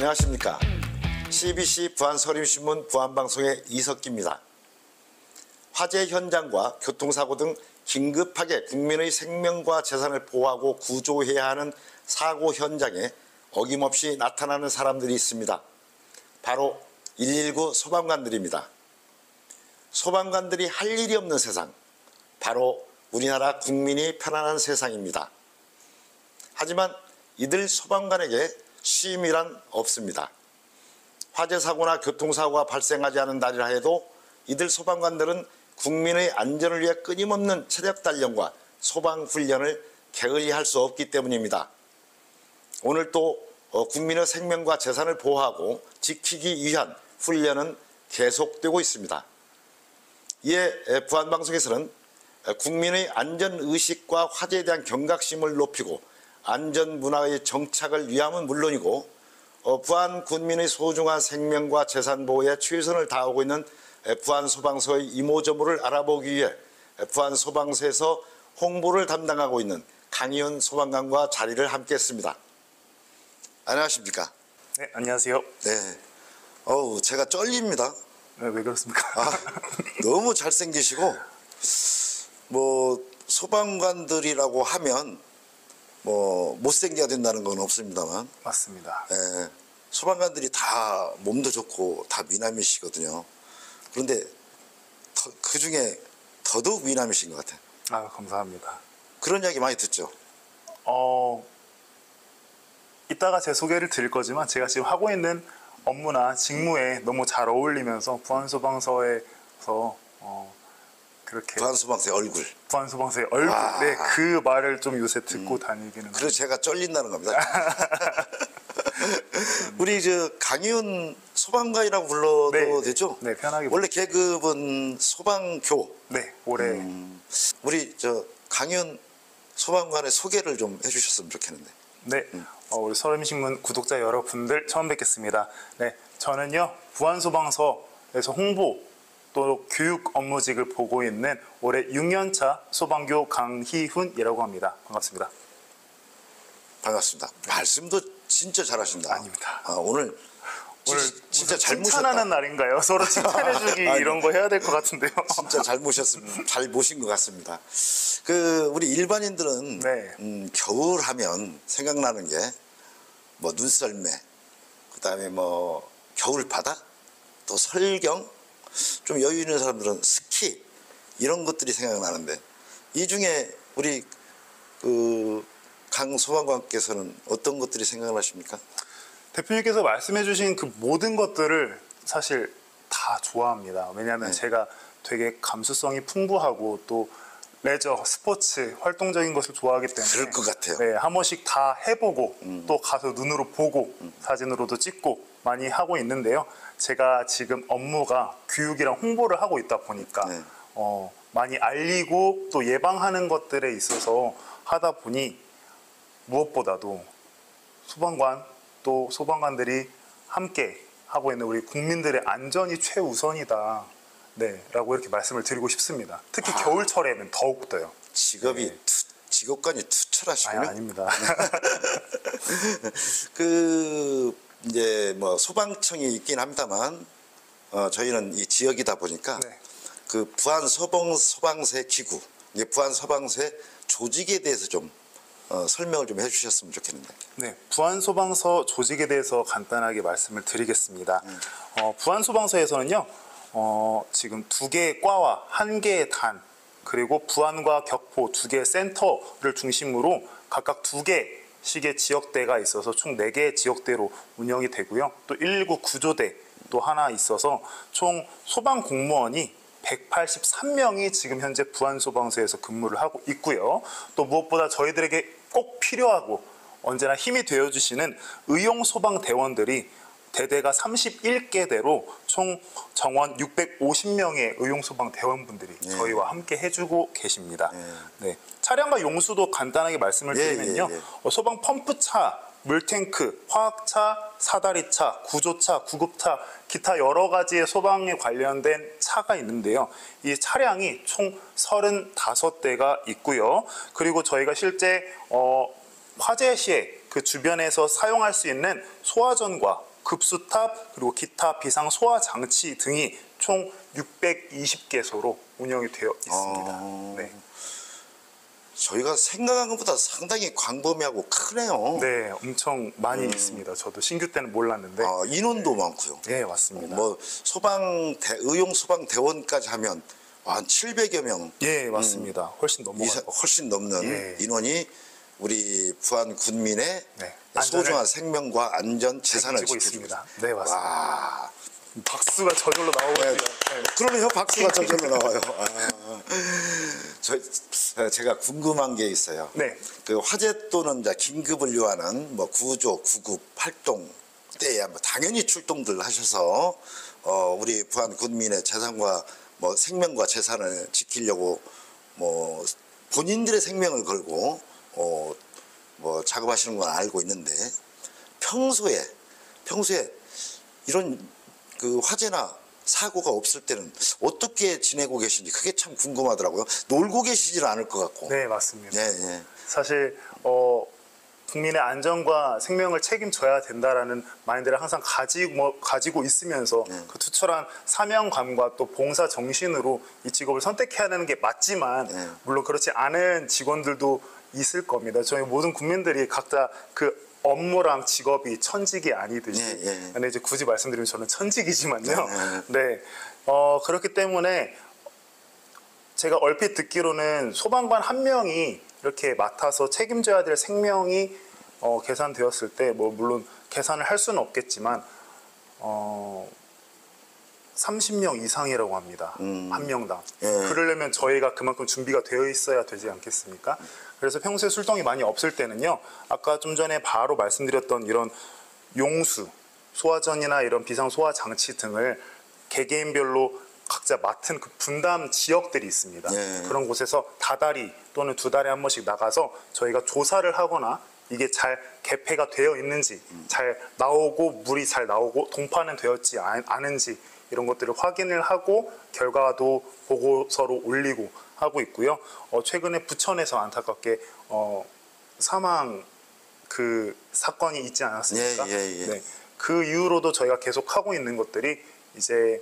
안녕하십니까. CBC 부안서림신문 부안방송의 이석기입니다. 화재 현장과 교통사고 등 긴급하게 국민의 생명과 재산을 보호하고 구조해야 하는 사고 현장에 어김없이 나타나는 사람들이 있습니다. 바로 119 소방관들입니다. 소방관들이 할 일이 없는 세상, 바로 우리나라 국민이 편안한 세상입니다. 하지만 이들 소방관에게 쉼이란 없습니다. 화재 사고나 교통사고가 발생하지 않은 날이라 해도 이들 소방관들은 국민의 안전을 위해 끊임없는 체력 단련과 소방훈련을 게을리할 수 없기 때문입니다. 오늘 또 국민의 생명과 재산을 보호하고 지키기 위한 훈련은 계속되고 있습니다. 이에 부안방송에서는 국민의 안전의식과 화재에 대한 경각심을 높이고 안전문화의 정착을 위함은 물론이고 부안 군민의 소중한 생명과 재산 보호에 최선을 다하고 있는 부안소방서의 이모저모를 알아보기 위해 부안소방서에서 홍보를 담당하고 있는 강희훈 소방관과 자리를 함께 했습니다. 안녕하십니까? 네, 안녕하세요. 네. 제가 쩔립니다. 네, 왜 그렇습니까? 너무 잘생기시고, 소방관들이라고 하면, 못생겨야 된다는 건 없습니다만. 맞습니다. 예, 소방관들이 다 몸도 좋고 다 미남이시거든요. 그런데 그 중에 더더욱 미남이신 것 같아요. 아, 감사합니다. 그런 이야기 많이 듣죠? 이따가 제 소개를 드릴 거지만 제가 지금 하고 있는 업무나 직무에 너무 잘 어울리면서 부안소방서에서 그렇게 부안소방서의 얼굴. 부안소방서의 얼굴. 네, 그 말을 좀 요새 듣고 다니기는. 그래서 제가 쩔린다는 겁니다. 우리 강희훈 소방관이라고 불러도 네, 되죠? 네, 편하게. 원래 계급은 소방교. 네, 올해. 우리 강희훈 소방관의 소개를 좀 해주셨으면 좋겠는데. 네, 우리 서림신문 구독자 여러분들 처음 뵙겠습니다. 네, 저는요 부안소방서에서 홍보 또 교육 업무직을 보고 있는 올해 6년차 소방교 강희훈이라고 합니다. 반갑습니다. 반갑습니다. 말씀도 진짜 잘하신다. 아닙니다. 오늘 진짜 잘 모셨다. 칭찬하는 날인가요? 서로 칭찬해주기 이런 거 해야 될 것 같은데요. 진짜 잘 모신 것 같습니다. 우리 일반인들은 네. 겨울 하면 생각나는 게 눈썰매, 그다음에 겨울 바다, 또 설경, 좀 여유 있는 사람들은 스키 이런 것들이 생각나는데 이 중에 우리 강 소방관께서는 어떤 것들이 생각나십니까? 대표님께서 말씀해주신 그 모든 것들을 사실 다 좋아합니다. 왜냐하면 제가 되게 감수성이 풍부하고 또 레저, 스포츠, 활동적인 것을 좋아하기 때문에 그럴 것 같아요. 네, 한 번씩 다 해보고 또 가서 눈으로 보고 사진으로도 찍고 많이 하고 있는데요. 제가 지금 업무가 교육이랑 홍보를 하고 있다 보니까 많이 알리고 또 예방하는 것들에 있어서 하다 보니 무엇보다도 소방관 또 소방관들이 함께 하고 있는 우리 국민들의 안전이 최우선이다. 네, 라고 이렇게 말씀을 드리고 싶습니다. 특히 겨울철에는 더욱더요. 직업이 네. 직업관이 투철하시군요. 아닙니다. 이제 소방청이 있긴 합니다만 저희는 이 지역이다 보니까 네. 부안 소방세 기구, 부안 소방세 조직에 대해서 좀 설명을 좀 해주셨으면 좋겠는데. 네, 부안소방서 조직에 대해서 간단하게 말씀을 드리겠습니다. 부안소방서에서는요, 지금 2개의 과와 1개의 단, 그리고 부안과 격포 2개의 센터를 중심으로 각각 2개씩의 지역대가 있어서 총 4개의 지역대로 운영이 되고요. 또 119 구조대 또 하나 있어서 총 소방 공무원이 183명이 지금 현재 부안소방서에서 근무를 하고 있고요. 또 무엇보다 저희들에게 꼭 필요하고 언제나 힘이 되어주시는 의용소방대원들이 대대가 31개대로 총 정원 650명의 의용소방대원분들이 저희와 함께 해주고 계십니다. 네. 차량과 용수도 간단하게 말씀을 드리면요. 소방 펌프차, 물탱크, 화학차, 사다리차, 구조차, 구급차, 기타 여러 가지의 소방에 관련된 차가 있는데요. 이 차량이 총 35대가 있고요. 그리고 저희가 실제 화재 시에 그 주변에서 사용할 수 있는 소화전과 급수탑 그리고 기타 비상 소화 장치 등이 총 620개소로 운영이 되어 있습니다. 네. 저희가 생각한 것보다 상당히 광범위하고 크네요. 네, 엄청 많이 있습니다. 저도 신규 때는 몰랐는데. 인원도 많고요. 네, 맞습니다. 뭐 의용 소방 대원까지 하면 한 700여 명 예, 맞습니다. 훨씬 넘어가요. 훨씬 넘는 인원이 우리 부안 군민의 네, 소중한 생명과 안전 재산을 지키고 지켜주고 있습니다. 네, 맞습니다. 와. 박수가 저절로 나오고요. 네. 그러네요. 박수가 저절로 나와요. 제가 궁금한 게 있어요. 네. 그 화재 또는 이제 긴급을 요하는 뭐 구조, 구급 활동 때야 뭐 당연히 출동들 하셔서 우리 부안 군민의 재산과 뭐 생명과 재산을 지키려고 뭐 본인들의 생명을 걸고 뭐 작업하시는 건 알고 있는데 평소에 이런 그 화재나 사고가 없을 때는 어떻게 지내고 계신지 그게 참 궁금하더라고요. 놀고 계시질 않을 것 같고. 네, 맞습니다. 네. 사실 국민의 안전과 생명을 책임져야 된다라는 마인드를 항상 가지고 있으면서 그 투철한 사명감과 또 봉사 정신으로 이 직업을 선택해야 하는 게 맞지만 물론 그렇지 않은 직원들도 있을 겁니다. 저희 모든 국민들이 각자 그 업무랑 직업이 천직이 아니듯이 근데 이제 굳이 말씀드리면 저는 천직이지만요. 네, 그렇기 때문에 제가 얼핏 듣기로는 소방관 한 명이 이렇게 맡아서 책임져야 될 생명이 계산되었을 때 뭐 물론 계산을 할 수는 없겠지만 30명 이상이라고 합니다. 한 명당. 그러려면 저희가 그만큼 준비가 되어 있어야 되지 않겠습니까? 그래서 평소에 출동이 많이 없을 때는요. 아까 좀 전에 바로 말씀드렸던 이런 용수, 소화전이나 이런 비상 소화 장치 등을 개개인별로 각자 맡은 그 분담 지역들이 있습니다. 그런 곳에서 다달이 또는 두 달에 한 번씩 나가서 저희가 조사를 하거나 이게 잘 개폐가 되어 있는지 잘 나오고 물이 잘 나오고 동파는 되었지 않은지 이런 것들을 확인을 하고 결과도 보고서로 올리고 하고 있고요. 최근에 부천에서 안타깝게 사망 그 사건이 있지 않았습니까? 네. 그 이후로도 저희가 계속 하고 있는 것들이 이제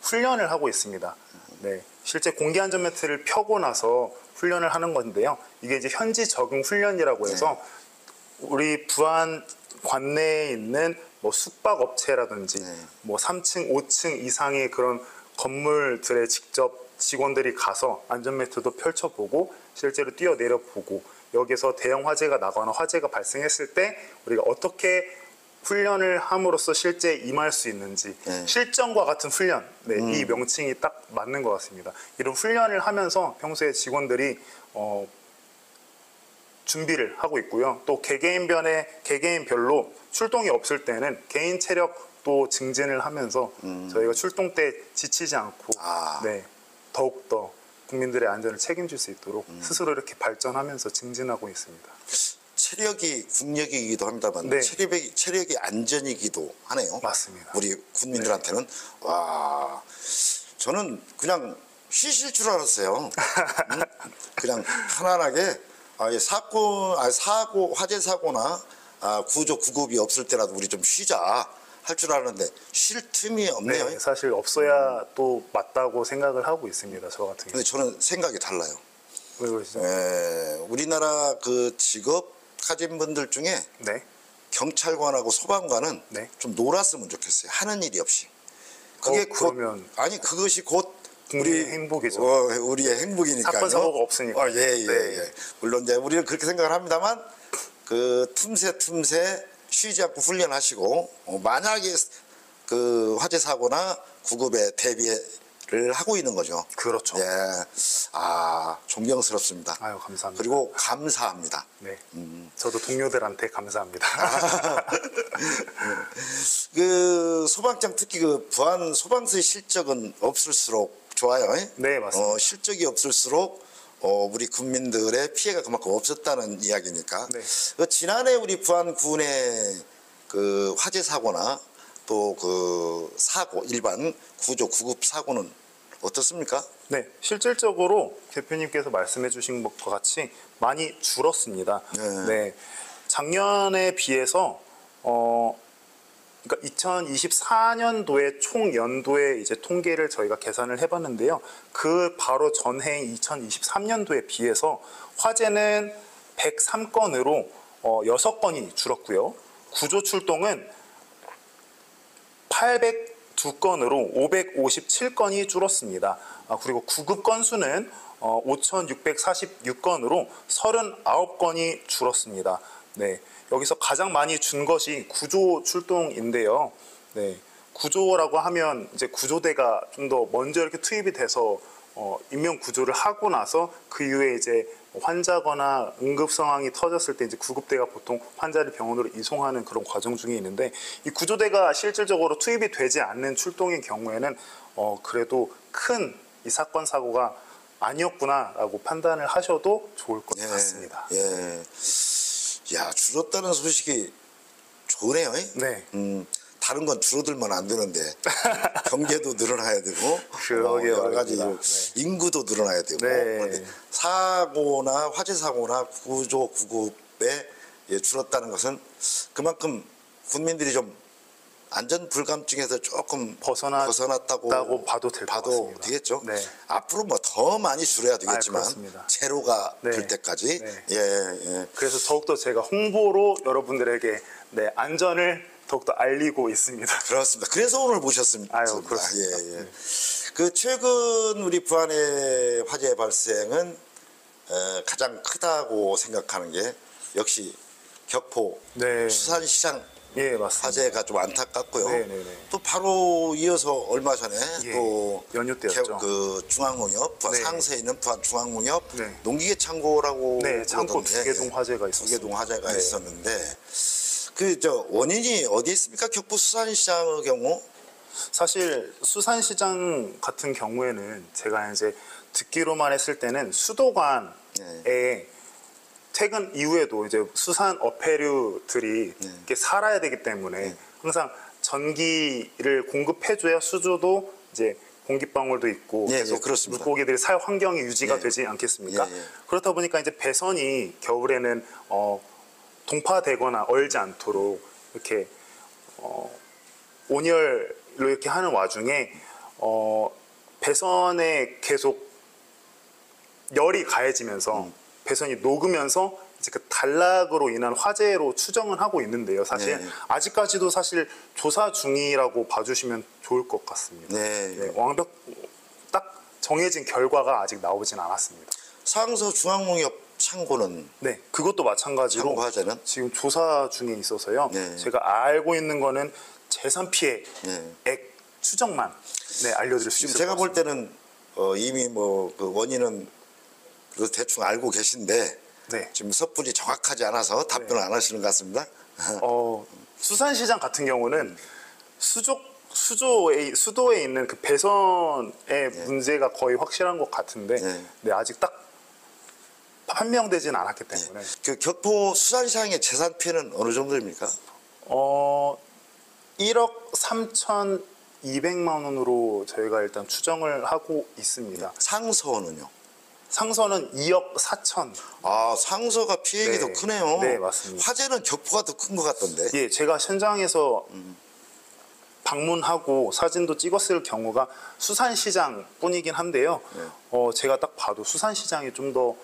훈련을 하고 있습니다. 네. 실제 공기 안전 매트를 펴고 나서 훈련을 하는 건데요. 이게 이제 현지 적응 훈련이라고 해서 우리 부안 관내에 있는 뭐 숙박업체라든지 뭐 3층, 5층 이상의 그런 건물들에 직접 직원들이 가서 안전매트도 펼쳐보고 실제로 뛰어내려 보고 여기서 대형 화재가 나거나 화재가 발생했을 때 우리가 어떻게 훈련을 함으로써 실제 임할 수 있는지 실전과 같은 훈련 이 명칭이 딱 맞는 것 같습니다. 이런 훈련을 하면서 평소에 직원들이 준비를 하고 있고요. 또 개개인별로 출동이 없을 때는 개인 체력도 증진을 하면서 저희가 출동 때 지치지 않고 더욱더 국민들의 안전을 책임질 수 있도록 스스로 이렇게 발전하면서 증진하고 있습니다. 체력이 국력이기도 합니다만 체력이 안전이기도 하네요. 맞습니다. 우리 국민들한테는 와 저는 그냥 쉬실 줄 알았어요. 그냥 편안하게 사고 화재 사고나 구조 구급이 없을 때라도 우리 좀 쉬자 할 줄 알았는데 쉴 틈이 없네요. 네, 사실 없어야 또 맞다고 생각을 하고 있습니다. 저 같은 경우. 근데 저는 생각이 달라요. 왜 그러시죠? 우리나라 그 직업 가진 분들 중에 경찰관하고 소방관은 좀 놀았으면 좋겠어요. 하는 일이 없이. 그게 그러면 그것이 곧 우리의 행복이죠. 우리의 행복이니까요. 사건 사고가 없으니까. 물론 이제 우리는 그렇게 생각을 합니다만 그 틈새 쉬지 않고 훈련하시고 만약에 그 화재 사고나 구급에 대비를 하고 있는 거죠. 그렇죠. 존경스럽습니다. 아유, 감사합니다. 그리고 감사합니다. 네. 저도 동료들한테 감사합니다. 그 소방장 특히 그 부안 소방서의 실적은 없을수록 좋아요. 네, 맞습니다. 실적이 없을수록 우리 국민들의 피해가 그만큼 없었다는 이야기니까. 그 지난해 우리 부안군의 그 화재 사고나 또 그 사고 일반 구조 구급 사고는 어떻습니까? 네, 실질적으로 대표님께서 말씀해주신 것과 같이 많이 줄었습니다. 작년에 비해서 그러니까 2024년도에 총 연도의 이제 통계를 저희가 계산을 해봤는데요. 그 바로 전해인 2023년도에 비해서 화재는 103건으로 6건이 줄었고요. 구조 출동은 802건으로 557건이 줄었습니다. 그리고 구급 건수는 5,646건으로 39건이 줄었습니다. 네, 여기서 가장 많이 준 것이 구조 출동인데요. 네, 구조라고 하면 이제 구조대가 좀 더 먼저 이렇게 투입이 돼서 인명 구조를 하고 나서 그 이후에 이제 환자거나 응급 상황이 터졌을 때 이제 구급대가 보통 환자를 병원으로 이송하는 그런 과정 중에 있는데, 이 구조대가 실질적으로 투입이 되지 않는 출동의 경우에는 그래도 큰 이 사건 사고가 아니었구나라고 판단을 하셔도 좋을 것 같습니다. 예. 야, 줄었다는 소식이 좋으네요. 네. 다른 건 줄어들면 안 되는데 경계도 늘어나야 되고 그러게요, 여러 가지 네. 인구도 늘어나야 되고 네. 그런데 사고나 화재 사고나 구조 구급에 줄었다는 것은 그만큼 국민들이 좀 안전 불감증에서 조금 벗어났다고 봐도 될 것 같습니다. 되겠죠. 네. 앞으로 뭐 더 많이 줄여야 되겠지만 그렇습니다. 제로가 네. 될 때까지 네. 예. 그래서 더욱더 제가 홍보로 여러분들에게 안전을 더욱더 알리고 있습니다. 그렇습니다. 그래서 오늘 모셨습니다. 아유, 그렇습니다. 예. 그 최근 우리 부안의 화재 발생은 가장 크다고 생각하는 게 역시 격포 네. 수산시장 예, 맞습니다. 화재가 좀 안타깝고요. 네네네. 또 바로 이어서 얼마 전에 예, 또 연휴 때였죠. 그 중앙농협 부안 네. 상세에 있는 부안 중앙농협 네. 농기계 창고라고 네, 창고 그러던데, 두개동 화재가 있었습니다. 두개동 화재가 네. 있었는데 그 원인이 어디에 있습니까? 격포 수산시장의 경우? 사실 수산시장 같은 경우에는 제가 이제 듣기로만 했을 때는 수도관에 네. 퇴근 이후에도 이제 수산 어패류들이 이렇게 살아야 되기 때문에 항상 전기를 공급해줘야 수조도 이제 공기방울도 있고 예, 계속 그렇습니다. 물고기들이 살 환경이 유지가 예. 되지 않겠습니까? 예. 그렇다 보니까 이제 배선이 겨울에는 동파되거나 얼지 않도록 이렇게 온열로 이렇게 하는 와중에 배선에 계속 열이 가해지면서 배선이 녹으면서 이제 그 단락으로 인한 화재로 추정은 하고 있는데요. 사실 네. 아직까지도 사실 조사 중이라고 봐주시면 좋을 것 같습니다. 네. 완벽 딱 정해진 결과가 아직 나오진 않았습니다. 상서 중앙농협 창고는 네, 그것도 마찬가지로 창고 화재는 지금 조사 중에 있어서요. 네. 제가 알고 있는 거는 재산 피해액 네. 추정만 알려드릴 수 지금 있을 제가 것 볼 같습니다. 때는 이미 뭐 그 원인은 그래도 대충 알고 계신데 네. 지금 섣불리 정확하지 않아서 답변을 안 하시는 것 같습니다. 수산시장 같은 경우는 수도에 있는 그 배선의 문제가 거의 확실한 것 같은데 아직 딱 판명되진 않았기 때문에 그 격포 수산시장의 재산 피해는 어느 정도입니까? 1억 3,200만 원으로 저희가 일단 추정을 하고 있습니다. 상서는요? 상서는 2억 4천. 아, 상서가 피해액이 네. 더 크네요. 네, 맞습니다. 화재는 격포가 더 큰 것 같던데. 예, 제가 현장에서 방문하고 사진도 찍었을 경우가 수산시장 뿐이긴 한데요. 제가 딱 봐도 수산시장이 좀 더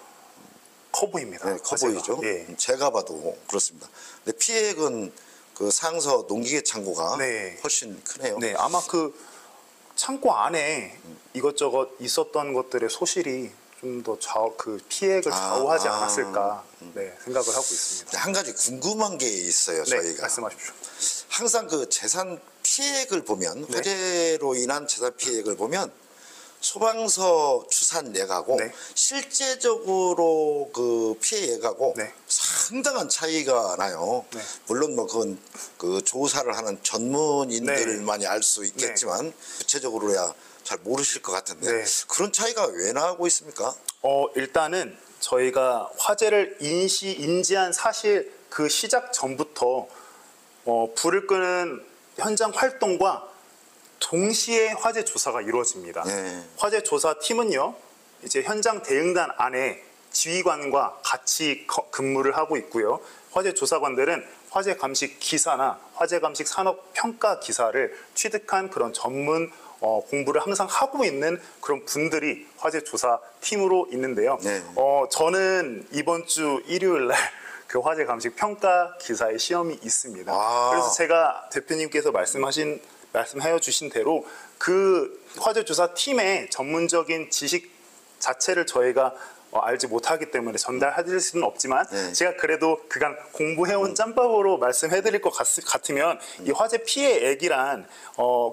커 보입니다. 네, 커 보이죠. 예. 제가 봐도 그렇습니다. 근데 피해액은 그 상서 농기계 창고가 네. 훨씬 크네요. 네, 아마 그 창고 안에 이것저것 있었던 것들의 소실이 좀 더 그 피해액을 좌우하지 않았을까 생각을 하고 있습니다. 한 가지 궁금한 게 있어요. 네, 저희가 말씀하십시오. 항상 그 재산 피해액을 보면 네. 화재로 인한 재산 피해액을 보면 소방서 추산액하고 네. 실제적으로 그 피해액하고 네. 상당한 차이가 나요. 네. 물론 뭐 그건 그 조사를 하는 전문인들만이 알 수 있겠지만 구체적으로야 잘 모르실 것 같은데 그런 차이가 왜 나고 있습니까? 일단은 저희가 화재를 인지한 사실 그 시작 전부터 불을 끄는 현장 활동과 동시에 화재 조사가 이루어집니다. 화재 조사 팀은요, 이제 현장 대응단 안에 지휘관과 같이 근무를 하고 있고요. 화재 조사관들은 화재 감식 기사나 화재 감식 산업 평가 기사를 취득한 그런 전문 공부를 항상 하고 있는 그런 분들이 화재 조사 팀으로 있는데요. 네. 저는 이번 주 일요일 날 그 화재 감식 평가 기사의 시험이 있습니다. 아. 그래서 제가 대표님께서 말씀해 주신 대로 그 화재 조사 팀의 전문적인 지식 자체를 저희가 알지 못하기 때문에 전달해드릴 수는 없지만 네. 제가 그래도 그간 공부해온 짬밥으로 말씀해드릴 것 같으면 이 화재 피해액이란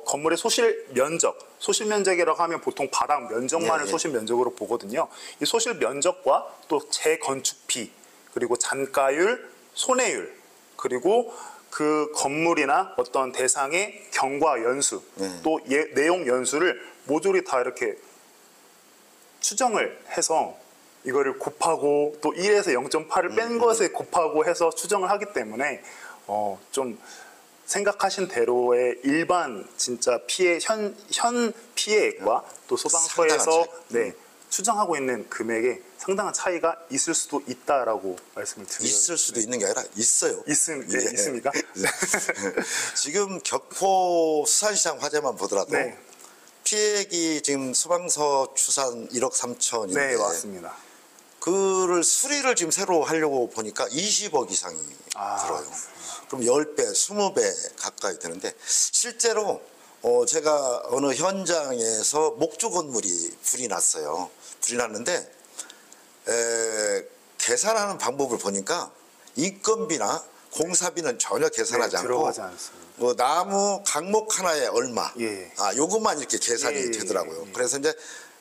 건물의 소실 면적이라고 하면 보통 바닥 면적만을 네. 소실 면적으로 보거든요. 이 소실 면적과 또 재건축비 그리고 잔가율, 손해율 그리고 그 건물이나 어떤 대상의 경과 연수 또 내용 연수를 모조리 다 이렇게 추정을 해서 이거를 곱하고 또 1에서 0.8을 뺀 것에 곱하고 해서 추정을 하기 때문에 좀 생각하신 대로의 일반 진짜 현 피해액과 또 소방서에서 상당한 추정하고 있는 금액에 상당한 차이가 있을 수도 있다라고 말씀을 드려요. 있을 수도 있는 게 아니라 있어요. 있습니까? 지금 격포 수산시장 화재만 보더라도 네. 피해액이 지금 소방서 추산 1억 3천인데 네, 맞습니다. 그를 수리를 지금 새로 하려고 보니까 20억 이상이 들어요. 그럼 10배, 20배 가까이 되는데 실제로 제가 어느 현장에서 목조 건물이 불이 났어요. 불이 났는데 계산하는 방법을 보니까 인건비나 공사비는 전혀 계산하지 않고 들어가지 않습니다. 뭐 나무 강목 하나에 얼마, 예. 요것만 이렇게 계산이 되더라고요. 그래서 이제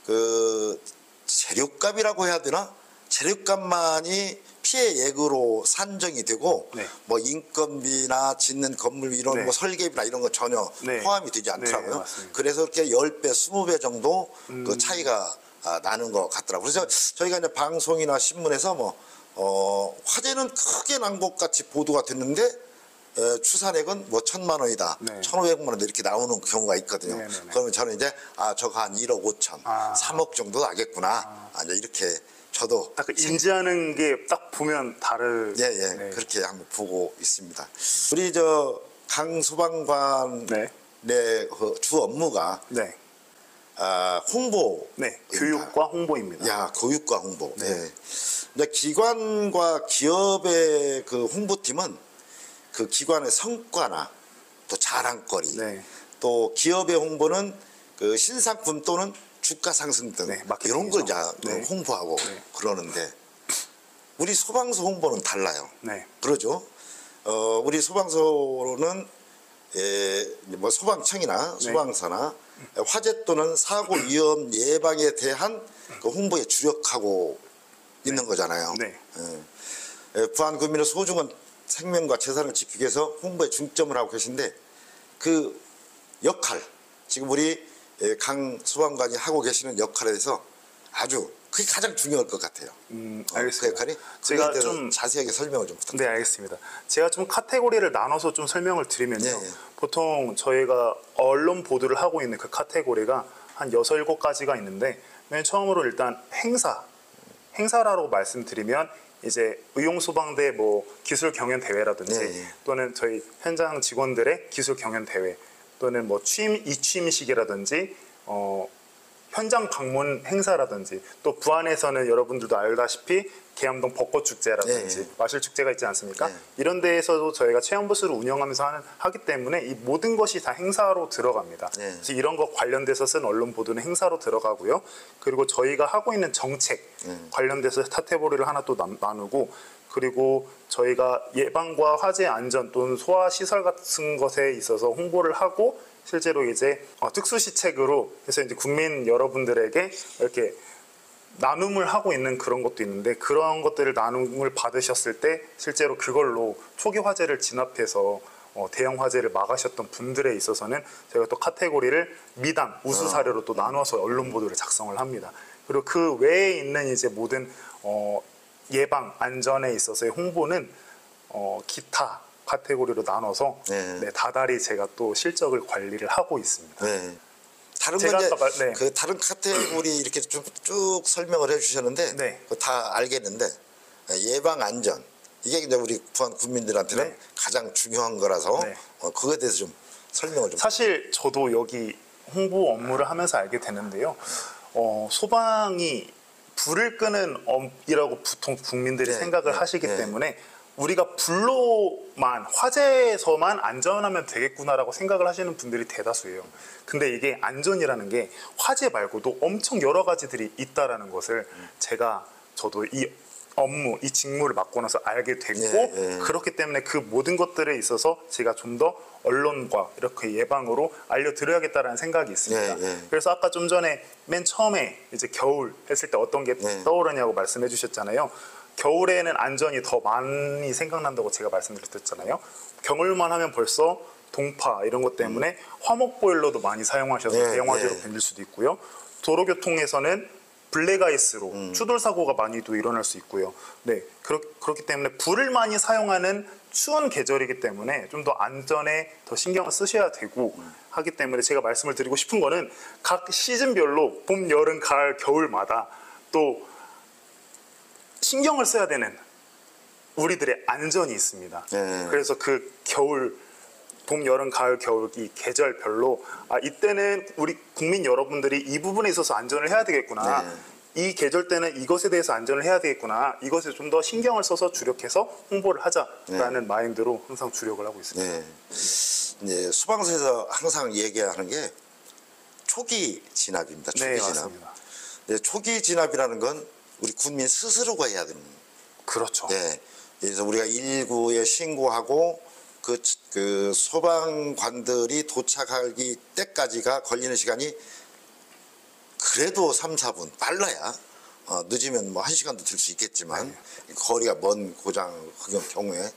그 재료값이라고 해야 되나? 재료값만이 피해액으로 산정이 되고 네. 뭐 인건비나 짓는 건물 이런 네. 뭐 설계비나 이런 거 전혀 네. 포함이 되지 않더라고요. 네, 맞습니다. 그래서 이렇게 10배, 20배 정도 그 차이가 나는 것 같더라고요. 그래서 저희가 이제 방송이나 신문에서 화재는 크게 난 것 같이 보도가 됐는데 추산액은 뭐 1,000만 원이다, 네. 1,500만 원 이렇게 나오는 경우가 있거든요. 네, 네, 네. 그러면 저는 이제 저거 한 1억 5천, 3억 정도 나겠구나. 이제 이렇게 저도 딱 인지하는 게 딱 보면 네. 그렇게 한번 보고 있습니다. 우리 강 소방관의 네. 주 업무가 네. 홍보. 네. 교육과 홍보입니다. 교육과 홍보. 네. 이제 기관과 기업의 그 홍보팀은 그 기관의 성과나 또 자랑거리, 네. 또 기업의 홍보는 그 신상품 또는 주가 상승 등 네, 이런 걸 마케팅이죠. 홍보하고 네. 그러는데 우리 소방서 홍보는 달라요. 네. 그러죠. 우리 소방서는 뭐 소방청이나 소방서나 화재 또는 사고 위험 예방에 대한 그 홍보에 주력하고 있는 거잖아요. 네. 부안 구민의 소중한 생명과 재산을 지키기 위해서 홍보에 중점을 하고 계신데 그 역할, 지금 우리 강 소방관이 하고 계시는 역할에 대해서 아주 그게 가장 중요할 것 같아요. 알겠습니다. 그 역할이 제가 그에 대해서 좀 자세하게 설명을 좀 부탁드립니다. 네, 알겠습니다. 제가 좀 카테고리를 나눠서 좀 설명을 드리면요. 네. 보통 저희가 언론 보도를 하고 있는 그 카테고리가 한 6, 7가지가 있는데 맨 처음으로 일단 행사라고 말씀드리면 이제 의용소방대 뭐 기술 경연 대회라든지 네. 또는 저희 현장 직원들의 기술 경연 대회 또는 뭐 이취임식이라든지 현장 방문 행사라든지 또 부안에서는 여러분들도 알다시피 계암동 벚꽃축제라든지 네. 마술축제가 있지 않습니까? 네. 이런 데에서도 저희가 체험부스를 운영하면서 하기 때문에 이 모든 것이 다 행사로 들어갑니다. 네. 그래서 이런 거 관련돼서 쓴 언론 보도는 행사로 들어가고요. 그리고 저희가 하고 있는 정책 관련돼서 카테고리를 하나 또 나누고 그리고 저희가 예방과 화재 안전 또는 소화 시설 같은 것에 있어서 홍보를 하고 실제로 이제 특수시책으로 해서 이제 국민 여러분들에게 이렇게 나눔을 하고 있는 그런 것도 있는데 그런 것들을 나눔을 받으셨을 때 실제로 그걸로 초기 화재를 진압해서 대형 화재를 막으셨던 분들에 있어서는 저희가 또 카테고리를 미담, 우수 사례로 또 나눠서 언론 보도를 작성을 합니다. 그리고 그 외에 있는 이제 모든 예방, 안전에 있어서의 홍보는 기타 카테고리로 나눠서 다달이 제가 또 실적을 관리를 하고 있습니다. 네. 다른 제가 건 아까 이제 그 다른 카테고리 이렇게 쭉 설명을 해주셨는데 네. 그거 다 알겠는데 예방 안전 이게 이제 우리 부안 국민들한테는 네. 가장 중요한 거라서 네. 그거에 대해서 좀 설명을 좀. 사실 저도 여기 홍보 업무를 하면서 알게 되는데요. 소방이 불을 끄는 업이라고 보통 국민들이 네, 생각을 네, 하시기 네. 때문에 우리가 불로만, 화재에서만 안전하면 되겠구나라고 생각을 하시는 분들이 대다수예요. 근데 이게 안전이라는 게 화재 말고도 엄청 여러 가지들이 있다라는 것을 저도 이 업무, 이 직무를 맡고 나서 알게 됐고, 네. 그렇기 때문에 그 모든 것들에 있어서 제가 좀 더 언론과 이렇게 예방으로 알려드려야겠다라는 생각이 있습니다. 네. 그래서 아까 좀 전에 맨 처음에 이제 겨울 했을 때 어떤 게 네. 떠오르냐고 말씀해 주셨잖아요. 겨울에는 안전이 더 많이 생각난다고 제가 말씀드렸잖아요. 겨울만 하면 벌써 동파 이런 것 때문에 화목 보일러도 많이 사용하셔서 네, 대형 화재로 네. 변질 수도 있고요. 도로교통에서는 블랙아이스로 추돌 사고가 많이도 일어날 수 있고요. 네, 그렇기 때문에 불을 많이 사용하는 추운 계절이기 때문에 좀 더 안전에 더 신경을 쓰셔야 되고 하기 때문에 제가 말씀을 드리고 싶은 거는 각 시즌별로 봄, 여름, 가을, 겨울마다 또 신경을 써야 되는 우리들의 안전이 있습니다. 네. 그래서 그 겨울, 봄, 여름, 가을, 겨울 이 계절별로 이때는 우리 국민 여러분들이 이 부분에 있어서 안전을 해야 되겠구나. 네. 이 계절 때는 이것에 대해서 안전을 해야 되겠구나. 이것에 좀 더 신경을 써서 주력해서 홍보를 하자라는 마인드로 항상 주력을 하고 있습니다. 네. 이제 소방서에서 항상 얘기하는 게 초기 진압입니다. 초기 네, 진압. 맞습니다. 네, 초기 진압이라는 건 우리 국민 스스로가 해야 되는 거예요. 그렇죠. 네. 그래서 우리가 119에 신고하고 그 소방관들이 도착하기 때까지가 걸리는 시간이 그래도 3, 4분 빨라야 늦으면 뭐 1시간도 들 수 있겠지만 거리가 먼 고장 경우에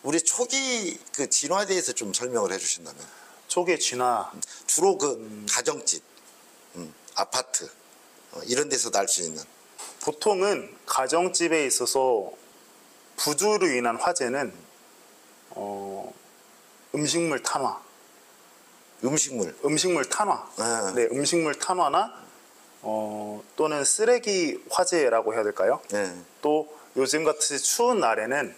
우리 초기 그 진화에 대해서 좀 설명을 해주신다면. 초기의 진화. 주로 그 가정집, 아파트 이런 데서도 알 수 있는. 보통은 가정집에 있어서 부주로 인한 화재는 음식물 탄화, 음식물 탄화, 네. 네, 음식물 탄화나 또는 쓰레기 화재라고 해야 될까요? 네. 또 요즘 같이 추운 날에는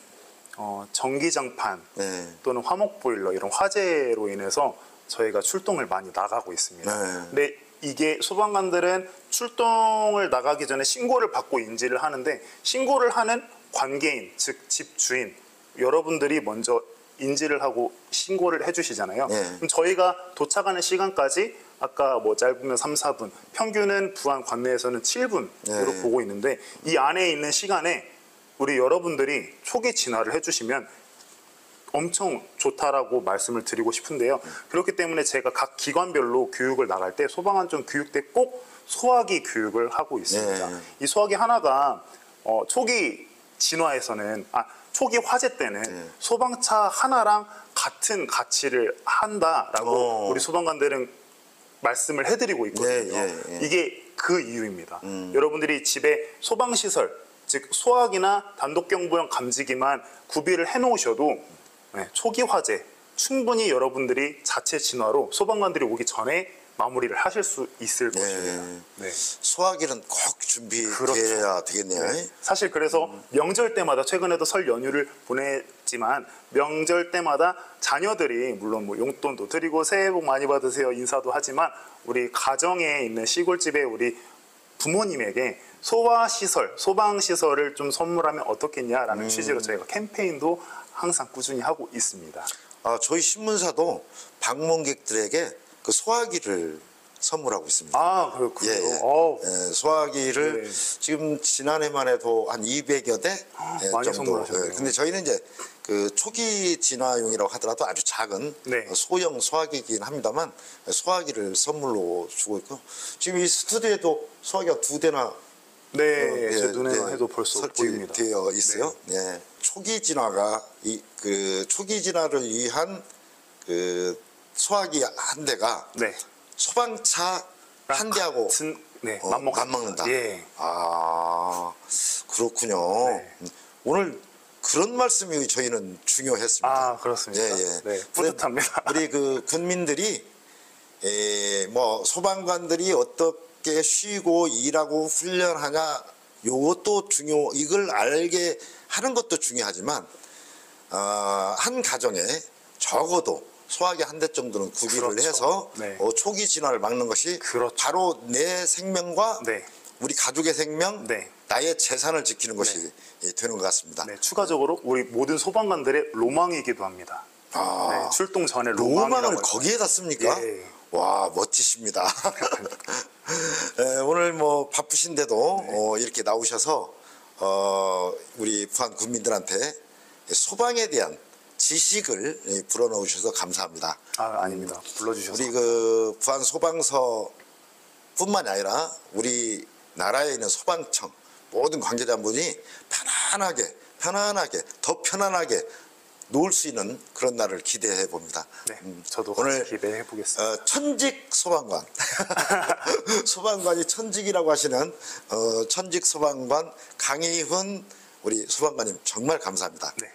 전기장판 네. 또는 화목 보일러 이런 화재로 인해서 저희가 출동을 많이 나가고 있습니다. 네. 근데 이게 소방관들은 출동을 나가기 전에 신고를 받고 인지를 하는데 신고를 하는 관계인, 즉 집주인 여러분들이 먼저 인지를 하고 신고를 해주시잖아요. 네. 그럼 저희가 도착하는 시간까지 아까 뭐 짧으면 3, 4분, 평균은 부안 관내에서는 7분으로 네. 보고 있는데 이 안에 있는 시간에 우리 여러분들이 초기 진화를 해주시면 엄청 좋다라고 말씀을 드리고 싶은데요. 그렇기 때문에 제가 각 기관별로 교육을 나갈 때 소방안전 교육 때 꼭 소화기 교육을 하고 있습니다. 네. 이 소화기 하나가 초기 진화에서는 초기 화재 때는 소방차 하나랑 같은 가치를 한다라고 우리 소방관들은 말씀을 해드리고 있거든요. 이게 그 이유입니다. 여러분들이 집에 소방시설, 즉 소화기나 단독경보용 감지기만 구비를 해놓으셔도 초기 화재 충분히 여러분들이 자체 진화로 소방관들이 오기 전에 마무리를 하실 수 있을 것입니다. 네. 소화기는 꼭 준비해야 그렇죠. 되겠네요. 네. 사실 그래서 명절 때마다 최근에도 설 연휴를 보냈지만 명절 때마다 자녀들이 물론 뭐 용돈도 드리고 새해 복 많이 받으세요 인사도 하지만 우리 가정에 있는 시골집에 우리 부모님에게 소화시설, 소방시설을 좀 선물하면 어떻겠냐라는 취지로 저희가 캠페인도 항상 꾸준히 하고 있습니다. 저희 신문사도 방문객들에게 그 소화기를 선물하고 있습니다. 그렇군요. 소화기를 지금 지난해만 해도 한 200여 대 많이 정도. 선물하셨네요. 근데 저희는 이제 그 초기 진화용이라고 하더라도 아주 작은 소형 소화기이긴 합니다만 소화기를 선물로 주고 있고 지금 이 스튜디오에도 소화기가 2대나 제 눈에만 해도 벌써 보입니다. 설치되어 있어요. 네. 초기 진화가 그 초기 진화를 위한 그 소화기 한 대가 소방차 한 대하고 맞먹는다. 그렇군요. 오늘 그런 말씀이 저희는 중요했습니다. 그렇습니다. 뿌듯합니다. 우리 그 군민들이 뭐 소방관들이 어떻게 쉬고 일하고 훈련하냐 요것도 이걸 알게 하는 것도 중요하지만 한 가정에 적어도 소화기 한 대 정도는 구비를 그렇죠. 해서 네. 초기 진화를 막는 것이 그렇죠. 바로 내 생명과 네. 우리 가족의 생명, 네. 나의 재산을 지키는 것이 되는 것 같습니다. 네, 추가적으로 우리 모든 소방관들의 로망이기도 합니다. 네, 출동 전에 로망을 거기에다 씁니까? 예. 와, 멋지십니다. 네, 오늘 뭐 바쁘신데도 이렇게 나오셔서 우리 부안 국민들한테 소방에 대한 지식을 불어넣으셔서 감사합니다. 아닙니다. 불러주셔서. 우리 그 부안 소방서뿐만이 아니라 우리 나라에 있는 소방청 모든 관계자분이 편안하게 더 편안하게 놓을 수 있는 그런 날을 기대해 봅니다. 네, 저도 오늘 같이 기대해 보겠습니다. 천직 소방관 소방관이 천직이라고 하시는 천직 소방관 강희훈 우리 소방관님 정말 감사합니다. 네.